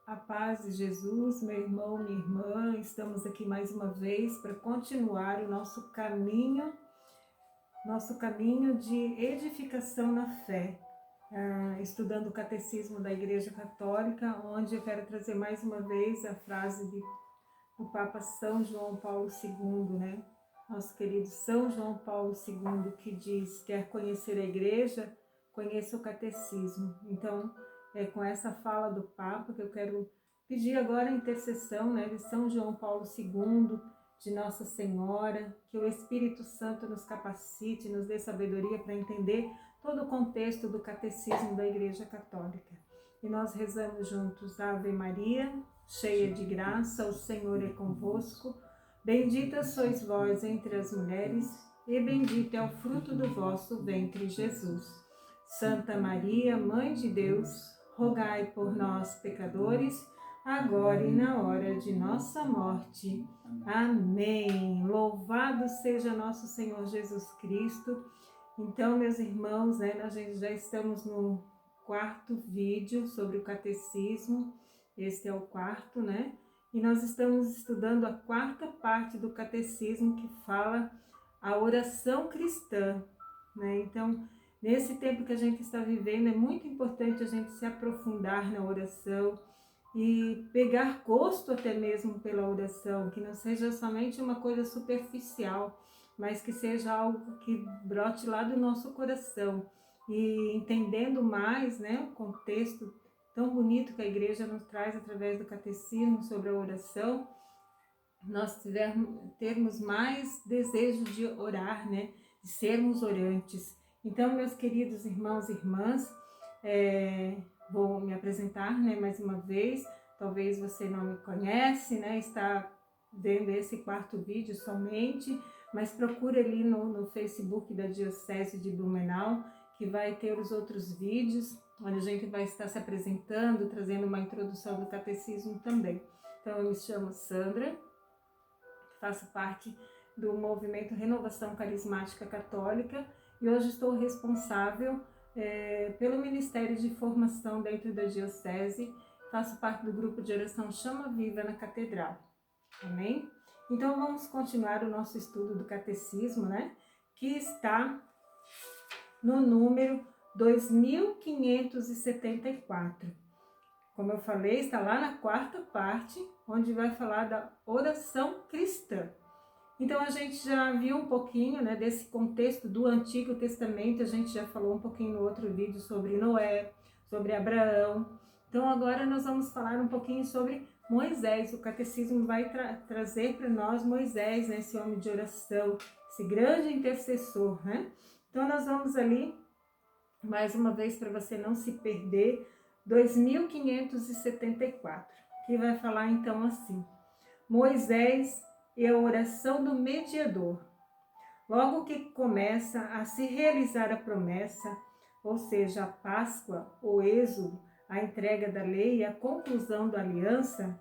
A paz de Jesus, meu irmão, minha irmã, estamos aqui mais uma vez para continuar o nosso caminho de edificação na fé, estudando o Catecismo da Igreja Católica, onde eu quero trazer mais uma vez a frase do Papa São João Paulo II, né? Nosso querido São João Paulo II, que diz: quer conhecer a Igreja, conheça o Catecismo. Então, é com essa fala do Papa que eu quero pedir agora a intercessão, né, de São João Paulo II, de Nossa Senhora, que o Espírito Santo nos capacite, nos dê sabedoria para entender todo o contexto do Catecismo da Igreja Católica. E nós rezamos juntos: Ave Maria, cheia de graça, o Senhor é convosco. Bendita sois vós entre as mulheres, e bendito é o fruto do vosso ventre, Jesus. Santa Maria, Mãe de Deus, rogai por nós, pecadores, agora e na hora de nossa morte. Amém. Louvado seja nosso Senhor Jesus Cristo. Então, meus irmãos, nós já estamos no quarto vídeo sobre o catecismo. Este é o quarto, né? E nós estamos estudando a quarta parte do catecismo, que fala a oração cristã, né? Então, nesse tempo que a gente está vivendo, é muito importante a gente se aprofundar na oração e pegar gosto até mesmo pela oração, que não seja somente uma coisa superficial, mas que seja algo que brote lá do nosso coração. E entendendo mais, né, o contexto tão bonito que a igreja nos traz através do catecismo sobre a oração, nós termos mais desejo de orar, né, de sermos orantes. Então, meus queridos irmãos e irmãs, vou me apresentar, né, mais uma vez. Talvez você não me conhece, né, está vendo esse quarto vídeo somente, mas procure ali no Facebook da Diocese de Blumenau, que vai ter os outros vídeos, onde a gente vai estar se apresentando, trazendo uma introdução do catecismo também. Então, eu me chamo Sandra, faço parte do movimento Renovação Carismática Católica e hoje estou responsável pelo Ministério de Formação dentro da Diocese, faço parte do grupo de oração Chama Viva na Catedral. Amém? Então vamos continuar o nosso estudo do Catecismo, né? Que está no número 2574. Como eu falei, está lá na quarta parte, onde vai falar da oração cristã. Então a gente já viu um pouquinho, né, desse contexto do Antigo Testamento, a gente já falou um pouquinho no outro vídeo sobre Noé, sobre Abraão. Então agora nós vamos falar um pouquinho sobre Moisés. O catecismo vai trazer para nós Moisés, né, esse homem de oração, esse grande intercessor, né? Então nós vamos ali, mais uma vez para você não se perder, 2574, que vai falar então assim: Moisés e a oração do mediador. Logo que começa a se realizar a promessa, ou seja, a Páscoa, o Êxodo, a entrega da lei e a conclusão da aliança,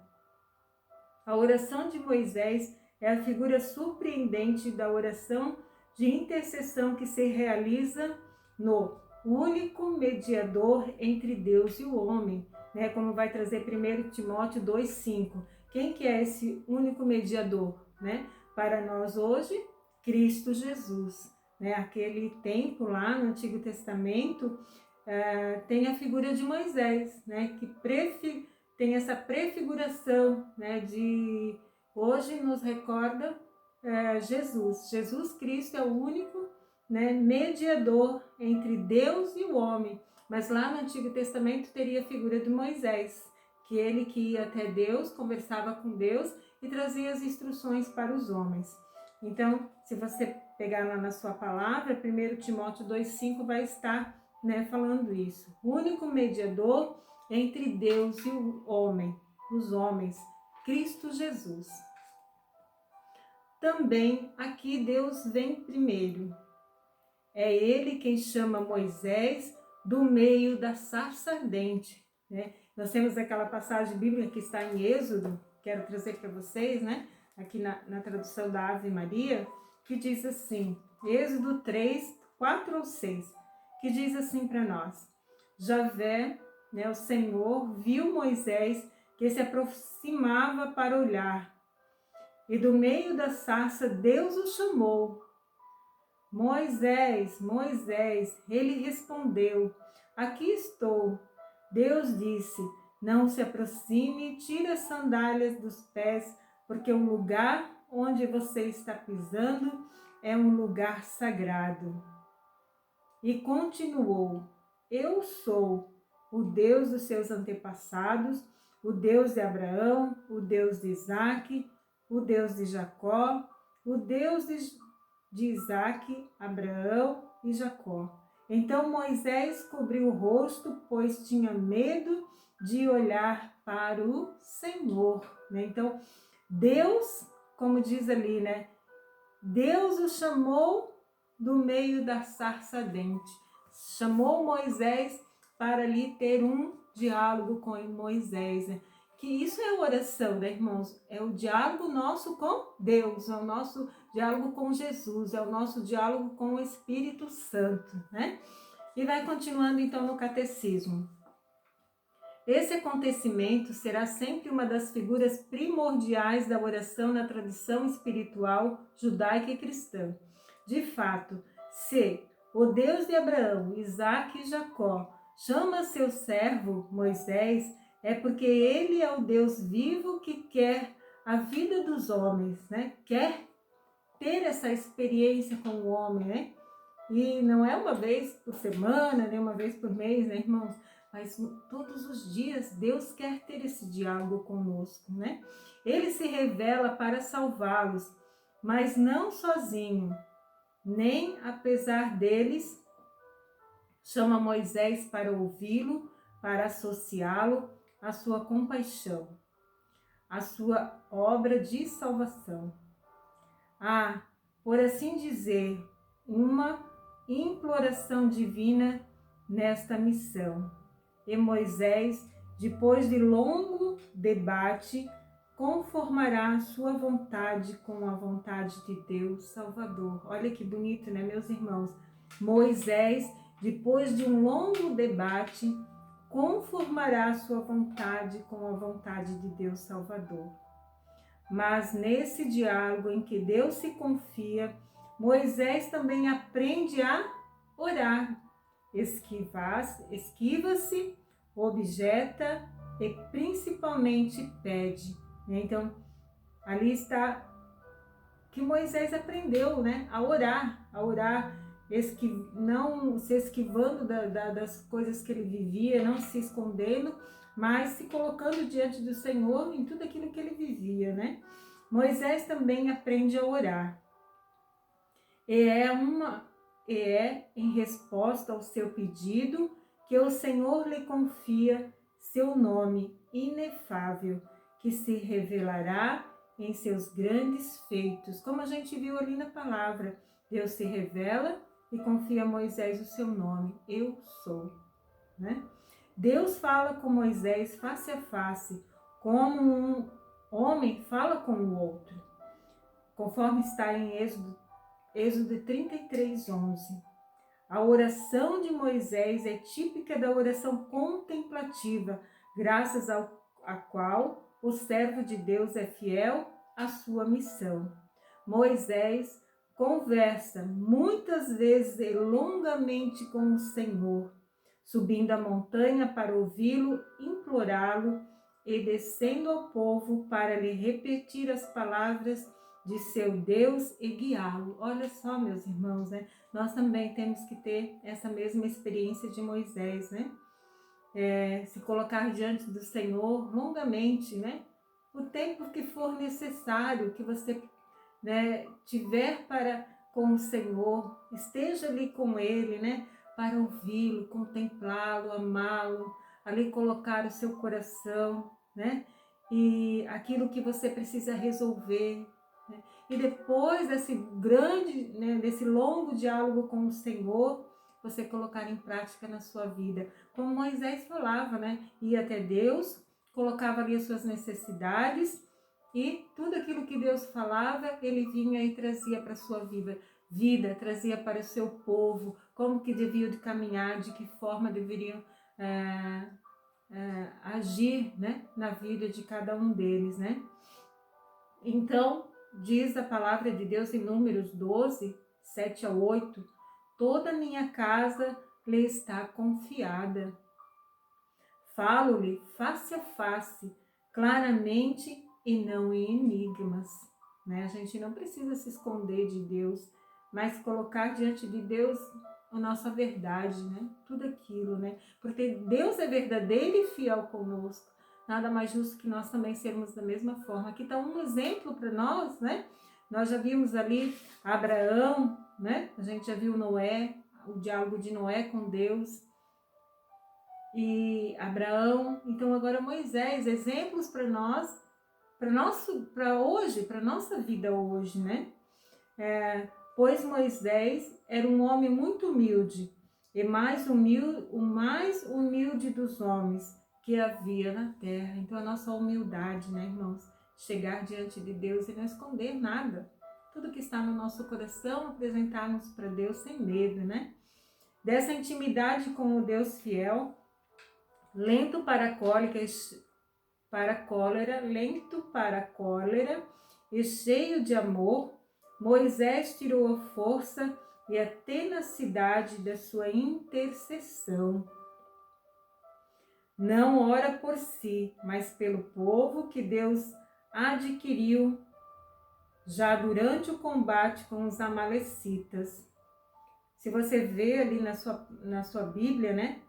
a oração de Moisés é a figura surpreendente da oração de intercessão que se realiza no único mediador entre Deus e o homem, né? Como vai trazer 1 Timóteo 2,5. Quem que é esse único mediador, né? Para nós hoje, Cristo Jesus, né? Aquele tempo lá no Antigo Testamento tem a figura de Moisés, né? Que tem essa prefiguração, né? De hoje nos recorda Jesus. Jesus Cristo é o único, né, mediador entre Deus e o homem. Mas lá no Antigo Testamento teria a figura de Moisés, que ele que ia até Deus, conversava com Deus e trazia as instruções para os homens. Então, se você pegar lá na sua palavra, 1 Timóteo 2,5 vai estar, né, falando isso. O único mediador entre Deus e o homem, os homens, Cristo Jesus. Também aqui Deus vem primeiro. É ele quem chama Moisés do meio da sarça ardente, né? Nós temos aquela passagem bíblica que está em Êxodo, quero trazer para vocês, né? Aqui na tradução da Ave Maria, que diz assim, Êxodo 3, 4 ou 6, que diz assim para nós: Javé, né, o Senhor, viu Moisés que se aproximava para olhar. E do meio da sarça Deus o chamou. Moisés, Moisés, ele respondeu, aqui estou. Deus disse, não se aproxime, tire as sandálias dos pés, porque o lugar onde você está pisando é um lugar sagrado. E continuou, eu sou o Deus dos seus antepassados, o Deus de Abraão, o Deus de Isaque, o Deus de Jacó, o Deus de Isaque, Abraão e Jacó. Então Moisés cobriu o rosto, pois tinha medo de olhar para o Senhor. Então Deus, como diz ali, Deus o chamou do meio da sarça ardente. Chamou Moisés para ali ter um diálogo com Moisés. Que isso é oração, irmãos? É o diálogo nosso com Deus, é o nosso diálogo com Jesus, é o nosso diálogo com o Espírito Santo, E vai continuando então no catecismo. Esse acontecimento será sempre uma das figuras primordiais da oração na tradição espiritual judaica e cristã. De fato, se o Deus de Abraão, Isaque e Jacó chama seu servo Moisés, é porque ele é o Deus vivo que quer a vida dos homens, Quer ter essa experiência com o homem, E não é uma vez por semana, nem uma vez por mês, irmãos? Mas todos os dias Deus quer ter esse diálogo conosco, Ele se revela para salvá-los, mas não sozinho, nem apesar deles, chama Moisés para ouvi-lo, para associá-lo à sua compaixão, à sua obra de salvação. Por assim dizer, uma imploração divina nesta missão. E Moisés, depois de longo debate, conformará a sua vontade com a vontade de Deus Salvador. Olha que bonito, meus irmãos? Moisés, depois de um longo debate, conformará a sua vontade com a vontade de Deus Salvador. Mas nesse diálogo em que Deus se confia, Moisés também aprende a orar. Esquiva-se, objeta e principalmente pede. Então, ali está que Moisés aprendeu, a orar, não se esquivando das coisas que ele vivia, não se escondendo, mas se colocando diante do Senhor em tudo aquilo que ele vivia, Moisés também aprende a orar. E é em resposta ao seu pedido que o Senhor lhe confia seu nome inefável, que se revelará em seus grandes feitos. Como a gente viu ali na palavra, Deus se revela e confia a Moisés o seu nome, eu sou. Deus fala com Moisés face a face, como um homem fala com o outro, conforme está em Êxodo 33, 11. A oração de Moisés é típica da oração contemplativa, graças à qual o servo de Deus é fiel à sua missão. Moisés conversa muitas vezes e longamente com o Senhor, subindo a montanha para ouvi-lo, implorá-lo e descendo ao povo para lhe repetir as palavras de seu Deus e guiá-lo. Olha só, meus irmãos, Nós também temos que ter essa mesma experiência de Moisés, Se colocar diante do Senhor longamente, O tempo que for necessário, que você tiver com o Senhor, esteja ali com Ele, para ouvi-lo, contemplá-lo, amá-lo, ali colocar o seu coração, E aquilo que você precisa resolver, E depois desse longo diálogo com o Senhor, você colocar em prática na sua vida. Como Moisés falava, Ia até Deus, colocava ali as suas necessidades e tudo aquilo que Deus falava, ele vinha e trazia para a sua vida, trazia para o seu povo, como que deviam de caminhar, de que forma deveriam agir, né, na vida de cada um deles, né? Então, diz a palavra de Deus em Números 12, 7 a 8, toda a minha casa lhe está confiada. Falo-lhe face a face, claramente e não em enigmas. Né? A gente não precisa se esconder de Deus, mas colocar diante de Deus a nossa verdade, né? Tudo aquilo, né? Porque Deus é verdadeiro e fiel conosco. Nada mais justo que nós também sermos da mesma forma. Aqui está um exemplo para nós, né? Nós já vimos ali Abraão, né? A gente já viu Noé, o diálogo de Noé com Deus. E Abraão, então agora Moisés, exemplos para nós, para hoje, para nossa vida hoje, né? Pois Moisés era um homem muito humilde, e o mais humilde dos homens que havia na terra. Então a nossa humildade, né, irmãos? Chegar diante de Deus e não esconder nada. Tudo que está no nosso coração, apresentarmos para Deus sem medo, né? Dessa intimidade com o Deus fiel, lento para a cólera e cheio de amor, Moisés tirou a força e a tenacidade da sua intercessão. Não ora por si, mas pelo povo que Deus adquiriu já durante o combate com os amalecitas. Se você vê ali na sua Bíblia, né?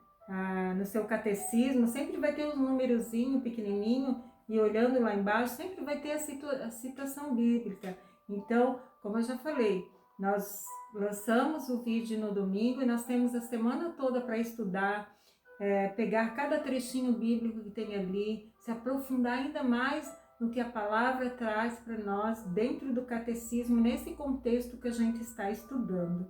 No seu catecismo, sempre vai ter um númerozinho pequenininho e olhando lá embaixo, sempre vai ter a citação bíblica. Então, como eu já falei, nós lançamos o vídeo no domingo e nós temos a semana toda para estudar, pegar cada trechinho bíblico que tem ali, se aprofundar ainda mais no que a palavra traz para nós dentro do catecismo, nesse contexto que a gente está estudando.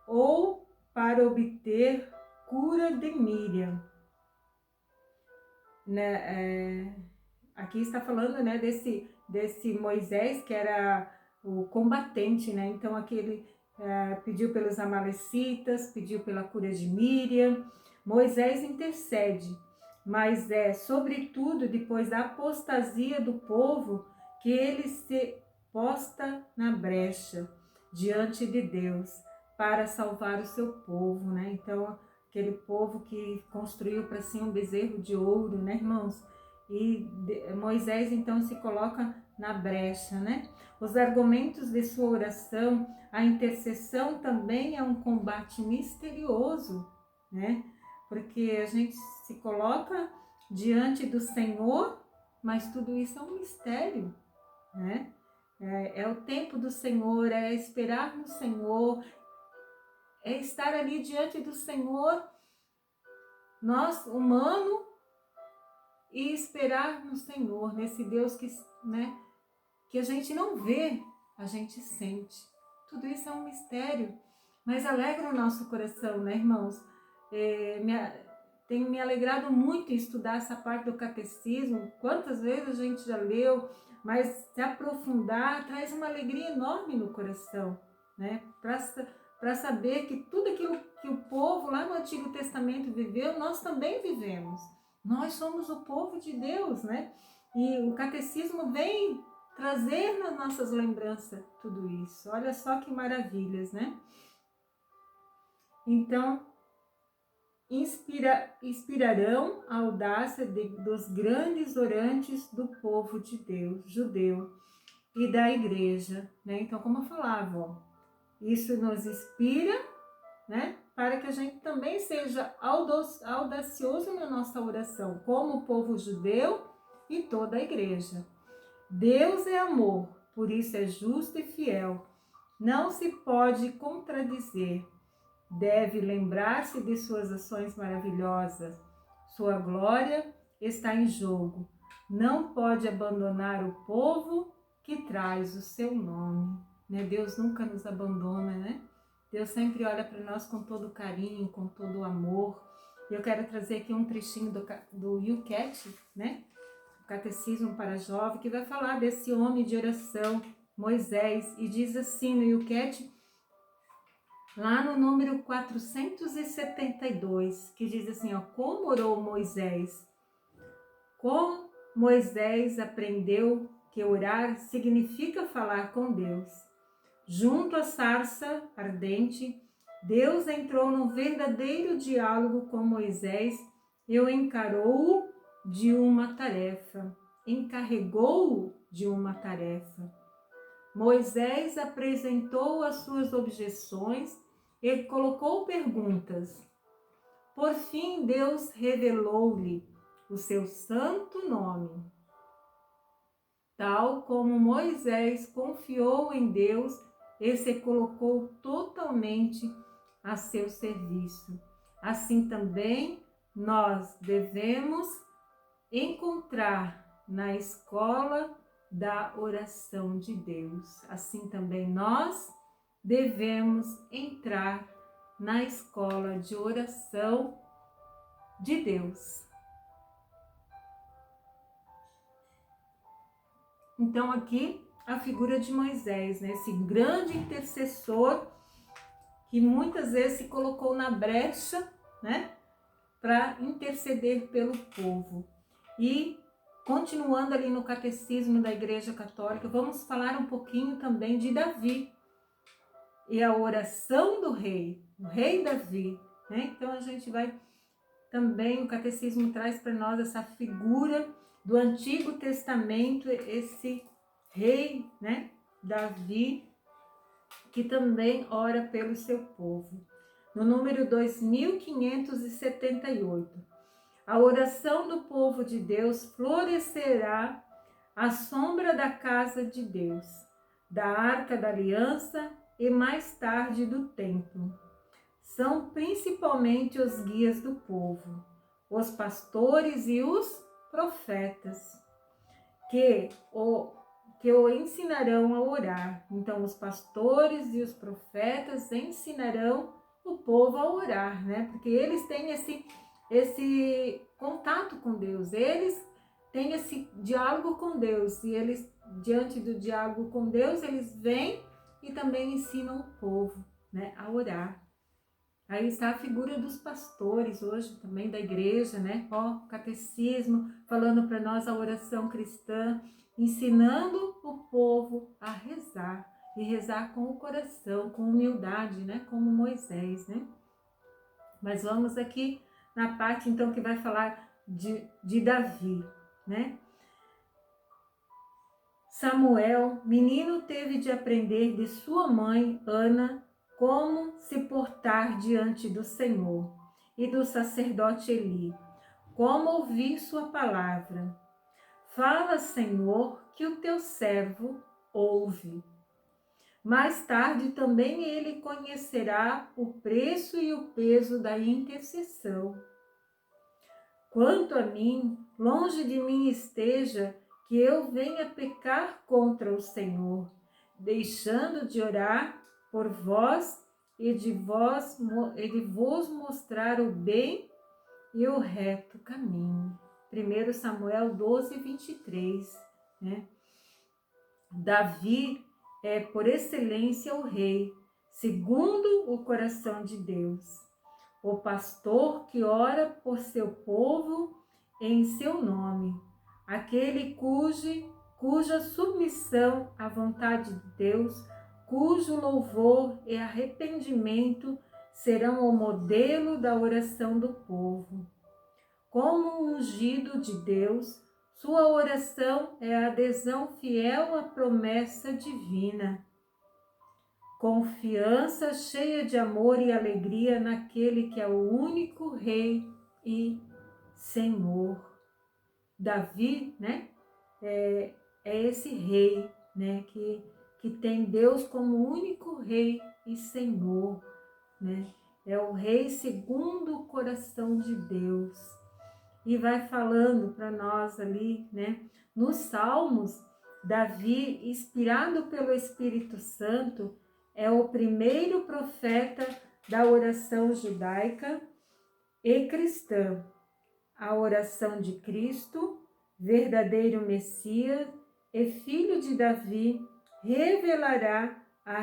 Ou para obter cura de Miriam. Né? Aqui está falando, né, desse Moisés que era o combatente, né? Então aquele pediu pelos amalecitas, pediu pela cura de Miriam. Moisés intercede, mas é sobretudo depois da apostasia do povo que ele se posta na brecha diante de Deus para salvar o seu povo, né? Então aquele povo que construiu para si um bezerro de ouro, né, irmãos? E Moisés então se coloca na brecha, né? Os argumentos de sua oração, a intercessão também é um combate misterioso, né? Porque a gente se coloca diante do Senhor, mas tudo isso é um mistério, né? É o tempo do Senhor, é esperar no Senhor, é estar ali diante do Senhor, nós, humano, e esperar no Senhor, nesse Deus que, né, que a gente não vê, a gente sente. Tudo isso é um mistério, mas alegra o nosso coração, né, irmãos? Tenho me alegrado muito em estudar essa parte do catecismo. Quantas vezes a gente já leu, mas se aprofundar traz uma alegria enorme no coração, né? Para saber que tudo aquilo que o povo lá no Antigo Testamento viveu, nós também vivemos. Nós somos o povo de Deus, né? E o catecismo vem trazer nas nossas lembranças tudo isso. Olha só que maravilhas, né? Então, inspirarão a audácia dos grandes orantes do povo de Deus, judeu, e da igreja, né? Então, como eu falava, ó, isso nos inspira, né? Para que a gente também seja audacioso na nossa oração, como o povo judeu e toda a igreja. Deus é amor, por isso é justo e fiel. Não se pode contradizer. Deve lembrar-se de suas ações maravilhosas. Sua glória está em jogo. Não pode abandonar o povo que traz o seu nome. Né? Deus nunca nos abandona, né? Deus sempre olha para nós com todo carinho, com todo amor. E eu quero trazer aqui um trechinho do YouCat, né? Catecismo para Jovem, que vai falar desse homem de oração, Moisés, e diz assim no YouCat: lá no número 472, que diz assim, ó, como orou Moisés. Como Moisés aprendeu que orar significa falar com Deus. Junto à sarça ardente, Deus entrou num verdadeiro diálogo com Moisés e o encarou-o de uma tarefa, encarregou-o de uma tarefa. Moisés apresentou as suas objeções e colocou perguntas. Por fim, Deus revelou-lhe o seu santo nome. Tal como Moisés confiou em Deus e se colocou totalmente a seu serviço, assim também nós devemos encontrar na escola da oração de Deus. Assim também nós devemos entrar na escola de oração de Deus. Então aqui a figura de Moisés, né? Esse grande intercessor que muitas vezes se colocou na brecha, né? Para interceder pelo povo. E continuando ali no catecismo da Igreja Católica, vamos falar um pouquinho também de Davi e a oração do rei, o rei Davi, né? Então a gente vai também, o catecismo traz para nós essa figura do Antigo Testamento, esse rei, né, Davi, que também ora pelo seu povo. No número 2578, a oração do povo de Deus florescerá à sombra da casa de Deus, da arca da aliança e mais tarde do templo. São principalmente os guias do povo, os pastores e os profetas, que o ensinarão a orar. Então, os pastores e os profetas ensinarão o povo a orar, né? Porque eles têm esse contato com Deus, eles têm esse diálogo com Deus, e eles, diante do diálogo com Deus, eles vêm e também ensinam o povo, né, a orar. Aí está a figura dos pastores hoje também da igreja, né? Ó, catecismo, falando para nós a oração cristã, ensinando o povo a rezar, e rezar com o coração, com humildade, né? Como Moisés, né? Mas vamos aqui na parte então que vai falar de Davi, né? Samuel, menino, teve de aprender de sua mãe, Ana, como se portar diante do Senhor, e do sacerdote Eli, como ouvir sua palavra. Fala, Senhor, que o teu servo ouve. Mais tarde também ele conhecerá o preço e o peso da intercessão. Quanto a mim, longe de mim esteja que eu venha pecar contra o Senhor, deixando de orar por vós e de vos mostrar o bem e o reto caminho. 1 Samuel 12, 23. Né? Davi é, por excelência, o rei, segundo o coração de Deus. O pastor que ora por seu povo em seu nome. Aquele cuja submissão à vontade de Deus, cujo louvor e arrependimento serão o modelo da oração do povo. Como ungido de Deus, sua oração é a adesão fiel à promessa divina. Confiança cheia de amor e alegria naquele que é o único Rei e Senhor. Davi, né, é esse rei, né, que tem Deus como único Rei e Senhor, né? É o rei segundo o coração de Deus. E vai falando para nós ali, né, nos Salmos, Davi, inspirado pelo Espírito Santo, é o primeiro profeta da oração judaica e cristã. A oração de Cristo, verdadeiro Messias e filho de Davi, revelará a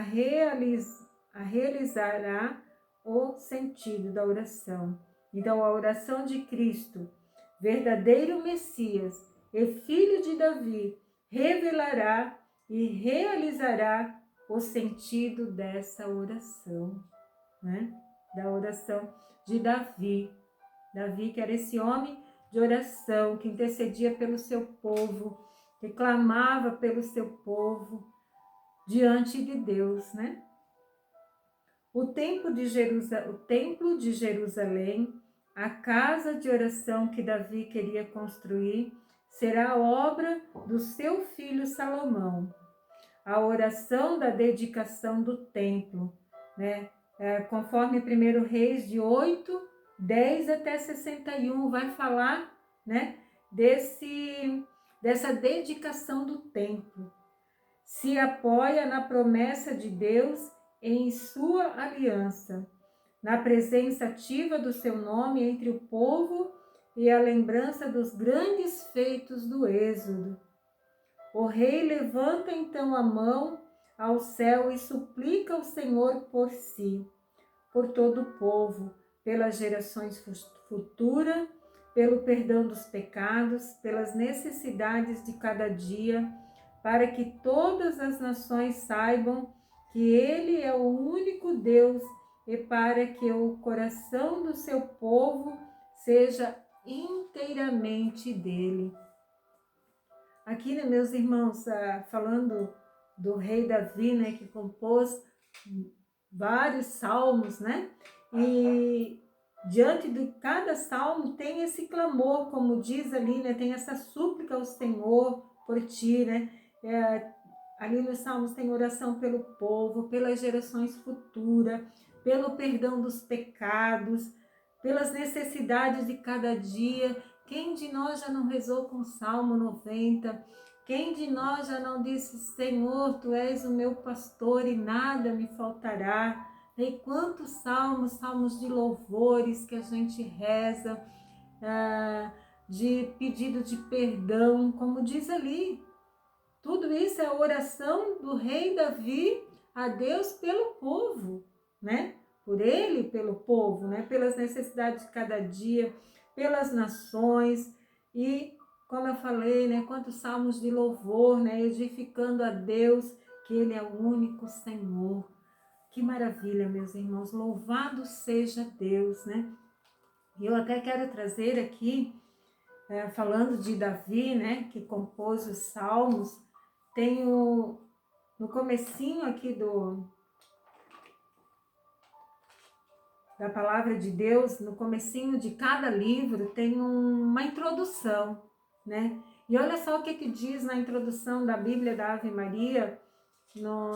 realizará o sentido da oração. Então, a oração de Cristo, verdadeiro Messias e filho de Davi, revelará e realizará o sentido dessa oração, né? Da oração de Davi. Davi, que era esse homem de oração, que intercedia pelo seu povo, que clamava pelo seu povo diante de Deus, né? O templo de Jerusalém, a casa de oração que Davi queria construir, será a obra do seu filho Salomão. A oração da dedicação do templo, né? Conforme 1 Reis de 8, 10 até 61, vai falar, né? Dessa dedicação do templo. Se apoia na promessa de Deus em sua aliança, na presença ativa do seu nome entre o povo e a lembrança dos grandes feitos do Êxodo. O rei levanta então a mão ao céu e suplica ao Senhor por si, por todo o povo, pelas gerações futuras, pelo perdão dos pecados, pelas necessidades de cada dia, para que todas as nações saibam que Ele é o único Deus e para que o coração do seu povo seja inteiramente dele. Aqui, né, meus irmãos, falando do rei Davi, né, que compôs vários salmos, né? E diante de cada salmo tem esse clamor, como diz ali, né? Tem essa súplica ao Senhor por ti, né? Ali nos salmos tem oração pelo povo, pelas gerações futuras, pelo perdão dos pecados, pelas necessidades de cada dia. Quem de nós já não rezou com o Salmo 90? Quem de nós já não disse, Senhor, Tu és o meu pastor e nada me faltará? E quantos salmos de louvores que a gente reza, de pedido de perdão, como diz ali. Tudo isso é a oração do rei Davi a Deus pelo povo, né? Por ele, pelo povo, né? Pelas necessidades de cada dia, pelas nações e, como eu falei, né? Quantos salmos de louvor, né? Edificando a Deus, que Ele é o único Senhor. Que maravilha, meus irmãos. Louvado seja Deus, né? E eu até quero trazer aqui, falando de Davi, né? Que compôs os salmos. Tenho no comecinho aqui da palavra de Deus, no comecinho de cada livro tem uma introdução, né? E olha só o que diz na introdução da Bíblia da Ave Maria,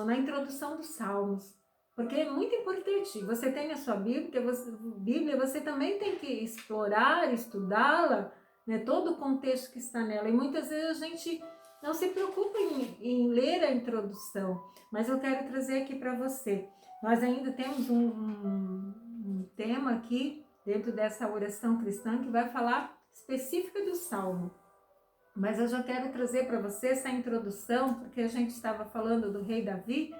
na introdução dos Salmos. Porque é muito importante, você tem a sua Bíblia, você também tem que explorar, estudá-la, né? Todo o contexto que está nela. E muitas vezes a gente não se preocupa em ler a introdução, mas eu quero trazer aqui para você. Nós ainda temos um tema aqui, dentro dessa oração cristã, que vai falar específica do Salmo. Mas eu já quero trazer para você essa introdução, porque a gente estava falando do rei Davi,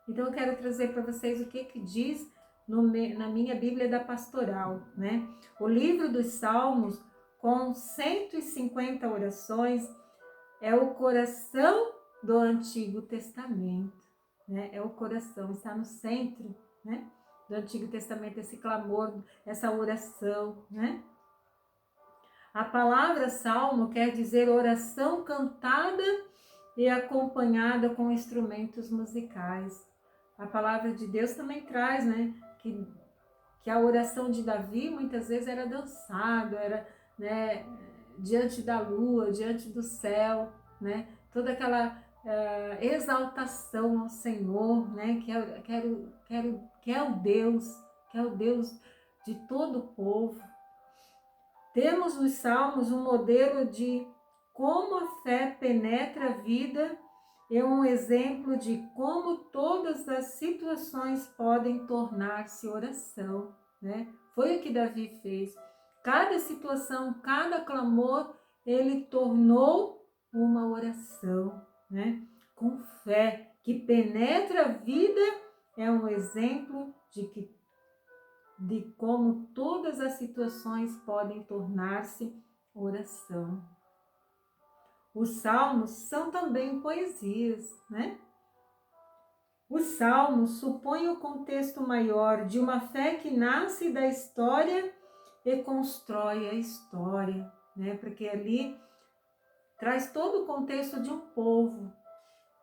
então eu quero trazer para vocês o que diz na minha Bíblia da Pastoral, né? O livro dos Salmos, com 150 orações, é o coração do Antigo Testamento, né? É o coração, está no centro, né, do Antigo Testamento, esse clamor, essa oração, né? A palavra salmo quer dizer oração cantada e acompanhada com instrumentos musicais. A palavra de Deus também traz, né, que a oração de Davi muitas vezes era dançado, era, né, diante da lua, diante do céu, né? Toda aquela exaltação ao Senhor, né? Que é o Deus de todo o povo. Temos nos Salmos um modelo de como a fé penetra a vida e um exemplo de como todas as situações podem tornar-se oração, né? Foi o que Davi fez. Cada situação, cada clamor, ele tornou uma oração, né? Com fé, que penetra a vida é um exemplo de como todas as situações podem tornar-se oração. Os salmos são também poesias, né? Os salmos supõem o contexto maior de uma fé que nasce da história e constrói a história, né? Porque ali traz todo o contexto de um povo,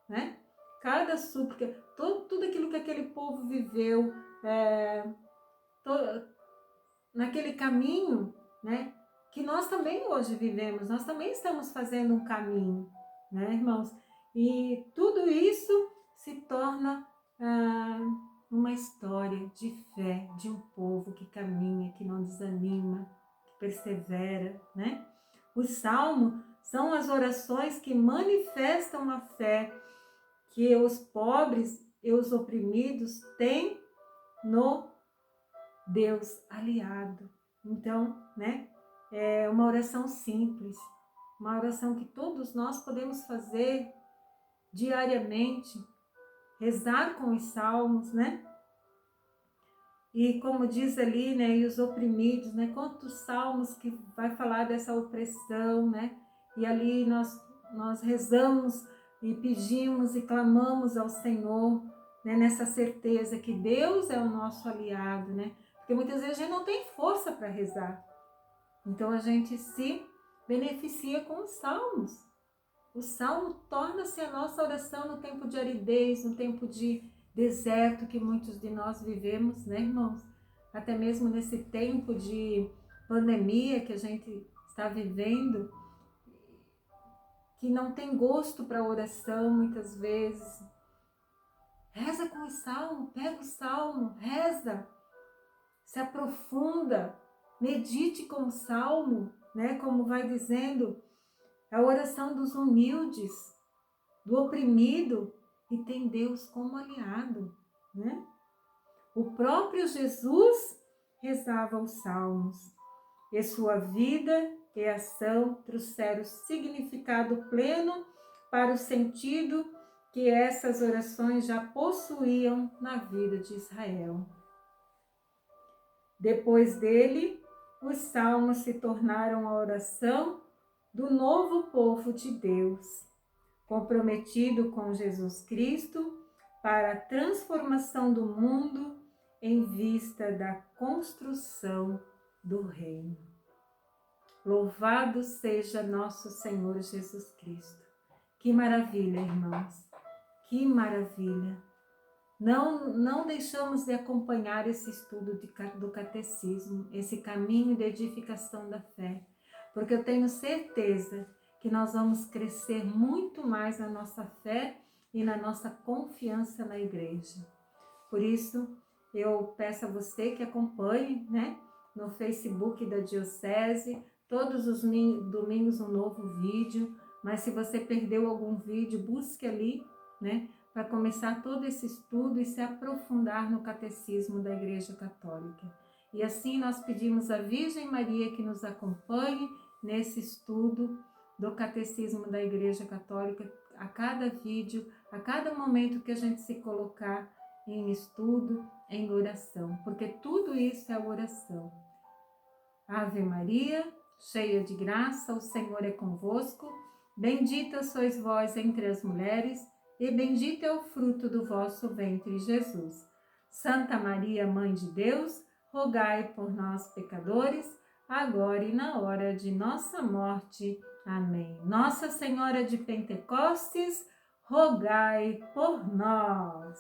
né? Cada súplica, tudo aquilo que aquele povo viveu, naquele caminho, né? Que nós também hoje vivemos, nós também estamos fazendo um caminho, né, irmãos? E tudo isso se torna uma história de fé de um povo que caminha, que não desanima, que persevera, né? Os salmos são as orações que manifestam a fé que os pobres e os oprimidos têm no Deus aliado. Então, né, é uma oração simples, uma oração que todos nós podemos fazer diariamente, rezar com os salmos, né? E como diz ali, né, e os oprimidos, né, quantos salmos que vai falar dessa opressão, né? E ali nós rezamos e pedimos e clamamos ao Senhor, né, nessa certeza que Deus é o nosso aliado, né? Porque muitas vezes a gente não tem força para rezar. Então a gente se beneficia com os salmos. O salmo torna-se a nossa oração no tempo de aridez, no tempo de deserto que muitos de nós vivemos, né, irmãos? Até mesmo nesse tempo de pandemia que a gente está vivendo, que não tem gosto para oração muitas vezes. Reza com o salmo, pega o salmo, reza, se aprofunda, medite com o salmo, né? Como vai dizendo, a oração dos humildes, do oprimido, e tem Deus como aliado, né? O próprio Jesus rezava os salmos, e sua vida e ação trouxeram significado pleno para o sentido que essas orações já possuíam na vida de Israel. Depois dele, os salmos se tornaram a oração do novo povo de Deus, comprometido com Jesus Cristo para a transformação do mundo em vista da construção do reino. Louvado seja nosso Senhor Jesus Cristo. Que maravilha, irmãos, que maravilha. Não deixamos de acompanhar esse estudo do catecismo, esse caminho de edificação da fé, porque eu tenho certeza que nós vamos crescer muito mais na nossa fé e na nossa confiança na igreja. Por isso, eu peço a você que acompanhe, né, no Facebook da Diocese, todos os domingos um novo vídeo, mas se você perdeu algum vídeo, busque ali, né, para começar todo esse estudo e se aprofundar no catecismo da Igreja Católica. E assim nós pedimos à Virgem Maria que nos acompanhe nesse estudo do catecismo da Igreja Católica, a cada vídeo, a cada momento que a gente se colocar em estudo, em oração, porque tudo isso é oração. Ave Maria, cheia de graça, o Senhor é convosco, bendita sois vós entre as mulheres, e bendito é o fruto do vosso ventre, Jesus. Santa Maria, Mãe de Deus, rogai por nós, pecadores, agora e na hora de nossa morte. Amém. Nossa Senhora de Pentecostes, rogai por nós.